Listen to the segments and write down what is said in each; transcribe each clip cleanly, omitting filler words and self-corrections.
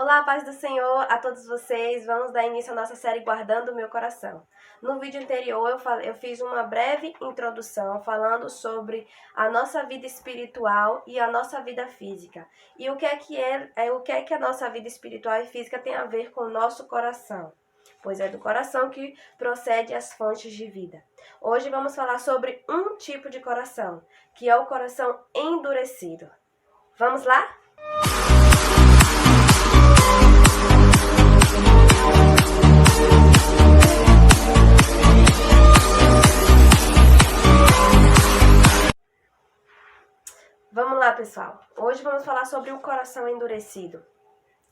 Olá, paz do Senhor a todos vocês. Vamos dar início à nossa série Guardando o Meu Coração. No vídeo anterior eu fiz uma breve introdução falando sobre a nossa vida espiritual e a nossa vida física. E o que é que a nossa vida espiritual e física tem a ver com o nosso coração? Pois é do coração que procede as fontes de vida. Hoje vamos falar sobre um tipo de coração, que é o coração endurecido. Vamos lá? Vamos lá, pessoal. Hoje vamos falar sobre o coração endurecido.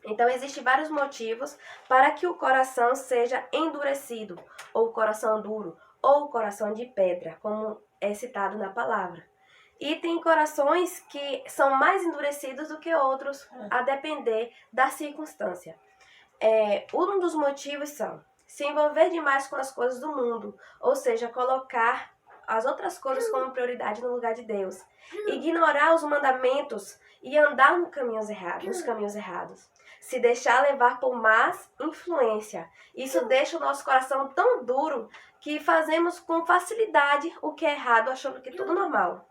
Então, existem vários motivos para que o coração seja endurecido, ou o coração duro, ou o coração de pedra, como é citado na palavra. E tem corações que são mais endurecidos do que outros, a depender da circunstância. Um dos motivos são se envolver demais com as coisas do mundo, ou seja, colocar as outras coisas como prioridade no lugar de Deus, ignorar os mandamentos e andar nos caminhos errados, se deixar levar por más influência. Isso deixa o nosso coração tão duro que fazemos com facilidade o que é errado, achando que é tudo normal.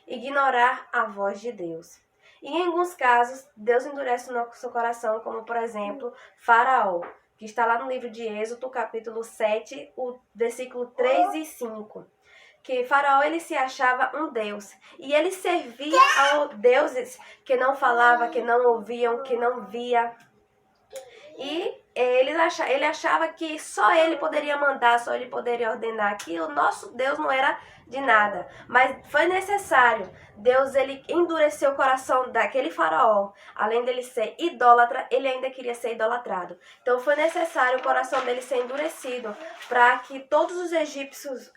Ignorar a voz de Deus. E em alguns casos, Deus endurece o nosso coração, como por exemplo, Faraó, que está lá no livro de Êxodo, capítulo 7, o versículo 3 e 5. Que Faraó, ele se achava um deus, e ele servia a deuses que não falavam, que não ouviam, que não via. E ele achava que só ele poderia mandar, só ele poderia ordenar, que o nosso Deus não era de nada. Mas foi necessário. Deus, ele endureceu o coração daquele faraó. Além dele ser idólatra, ele ainda queria ser idolatrado. Então foi necessário o coração dele ser endurecido para que todos os egípcios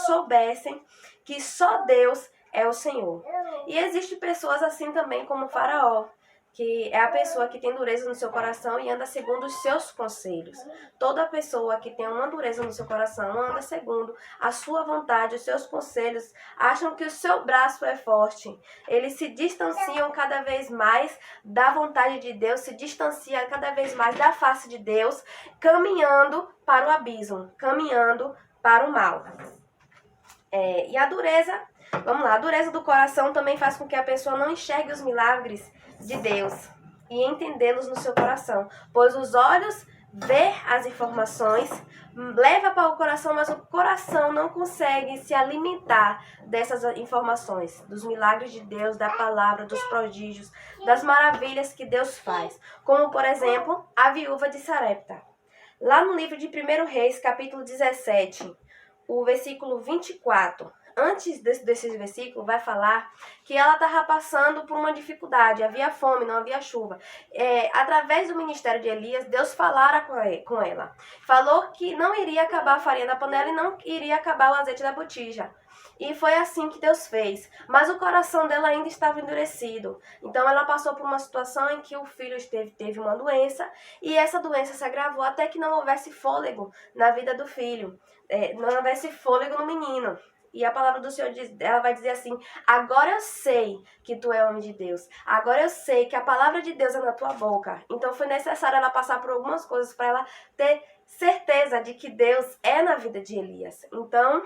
soubessem que só Deus é o Senhor. E existem pessoas assim também como o faraó, que é a pessoa que tem dureza no seu coração e anda segundo os seus conselhos. Toda pessoa que tem uma dureza no seu coração anda segundo a sua vontade, os seus conselhos, acham que o seu braço é forte. Eles se distanciam cada vez mais da vontade de Deus, se distanciam cada vez mais da face de Deus, caminhando para o abismo, caminhando para o mal. E a dureza, vamos lá, a dureza do coração também faz com que a pessoa não enxergue os milagres de Deus e entendê-los no seu coração, pois os olhos vê as informações, leva para o coração, mas o coração não consegue se alimentar dessas informações, dos milagres de Deus, da palavra, dos prodígios, das maravilhas que Deus faz, como por exemplo, a viúva de Sarepta. Lá no livro de 1 Reis, capítulo 17, o versículo 24, antes desse versículo, vai falar que ela estava passando por uma dificuldade, havia fome, não havia chuva. Através do ministério de Elias, Deus falara com ela. Falou que não iria acabar a farinha da panela e não iria acabar o azeite da botija. E foi assim que Deus fez. Mas o coração dela ainda estava endurecido. Então ela passou por uma situação em que o filho teve uma doença e essa doença se agravou até que não houvesse fôlego na vida do filho. Não houvesse fôlego no menino. E a palavra do Senhor ela vai dizer assim: agora eu sei que tu é homem de Deus. Agora eu sei que a palavra de Deus é na tua boca. Então foi necessário ela passar por algumas coisas para ela ter certeza de que Deus é na vida de Elias. Então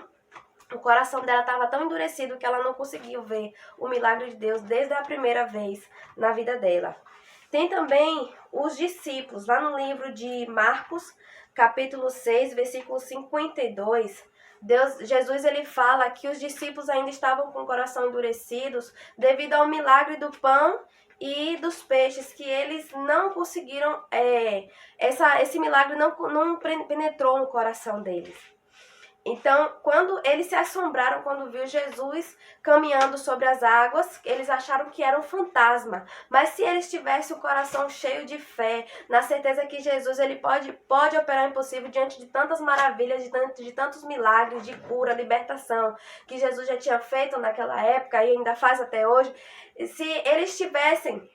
o coração dela estava tão endurecido que ela não conseguiu ver o milagre de Deus desde a primeira vez na vida dela. Tem também os discípulos, lá no livro de Marcos, capítulo 6, versículo 52, Jesus ele fala que os discípulos ainda estavam com o coração endurecidos devido ao milagre do pão e dos peixes, que eles não conseguiram, esse milagre não penetrou no coração deles. Então, quando eles se assombraram quando viu Jesus caminhando sobre as águas, eles acharam que era um fantasma. Mas se eles tivessem o coração cheio de fé, na certeza que Jesus ele pode operar o impossível diante de tantas maravilhas, de tantos milagres, de cura, libertação, que Jesus já tinha feito naquela época e ainda faz até hoje, se eles tivessem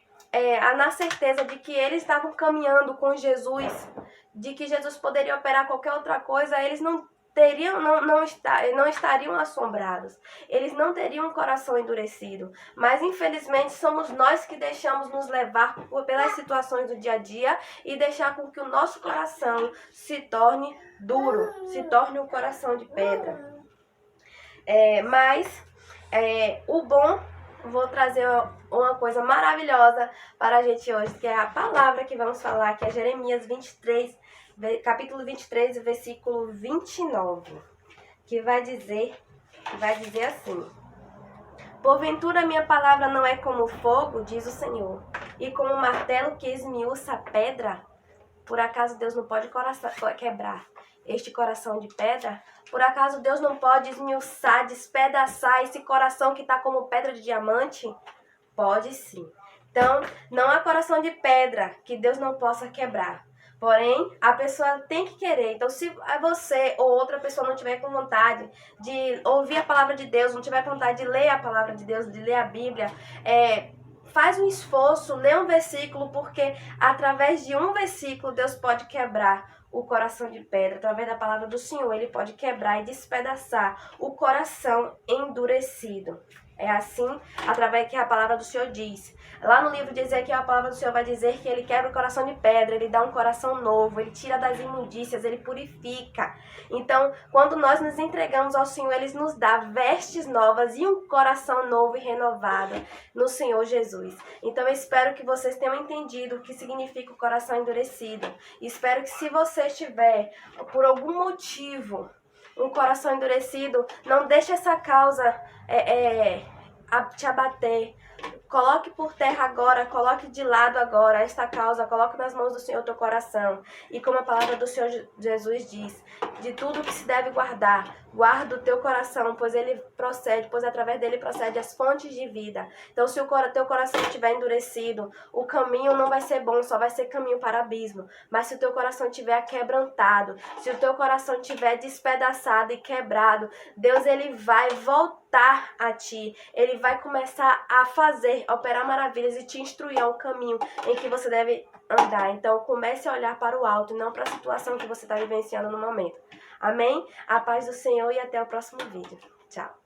na certeza de que eles estavam caminhando com Jesus, de que Jesus poderia operar qualquer outra coisa, eles não não estariam assombrados, eles não teriam um coração endurecido, mas infelizmente somos nós que deixamos nos levar pelas situações do dia a dia e deixar com que o nosso coração se torne duro, se torne um coração de pedra. O bom, vou trazer uma coisa maravilhosa para a gente hoje, que é a palavra que vamos falar, que é Jeremias 23, capítulo 23, versículo 29, que vai dizer assim: porventura minha palavra não é como fogo, diz o Senhor, e como martelo que esmiuça a pedra? Por acaso Deus não pode quebrar este coração de pedra? Por acaso Deus não pode esmiuçar, despedaçar esse coração que está como pedra de diamante? Pode sim. Então, não há coração de pedra que Deus não possa quebrar. Porém, a pessoa tem que querer. Então, se você ou outra pessoa não tiver com vontade de ouvir a palavra de Deus, não tiver com vontade de ler a palavra de Deus, de ler a Bíblia, faz um esforço, lê um versículo, porque através de um versículo Deus pode quebrar o coração de pedra. Através da palavra do Senhor, Ele pode quebrar e despedaçar o coração endurecido. É assim, através que a palavra do Senhor diz. Lá no livro de Ezequiel, a palavra do Senhor vai dizer que Ele quebra o coração de pedra, Ele dá um coração novo, Ele tira das imundícias, Ele purifica. Então, quando nós nos entregamos ao Senhor, Ele nos dá vestes novas e um coração novo e renovado no Senhor Jesus. Então, eu espero que vocês tenham entendido o que significa o coração endurecido. Espero que se você tiver, por algum motivo, um coração endurecido, não deixe essa causa te abater. Coloque por terra agora, coloque de lado agora esta causa, coloque nas mãos do Senhor teu coração. E como a palavra do Senhor Jesus diz, de tudo que se deve guardar, guarda o teu coração, pois através dele procede as fontes de vida. Então, se o teu coração estiver endurecido, o caminho não vai ser bom, só vai ser caminho para o abismo. Mas se o teu coração estiver quebrantado, se o teu coração estiver despedaçado e quebrado, Deus, Ele vai voltar a ti. Ele vai começar a operar maravilhas e te instruir ao caminho em que você deve andar. Então, comece a olhar para o alto e não para a situação que você está vivenciando no momento. Amém? A paz do Senhor e até o próximo vídeo. Tchau.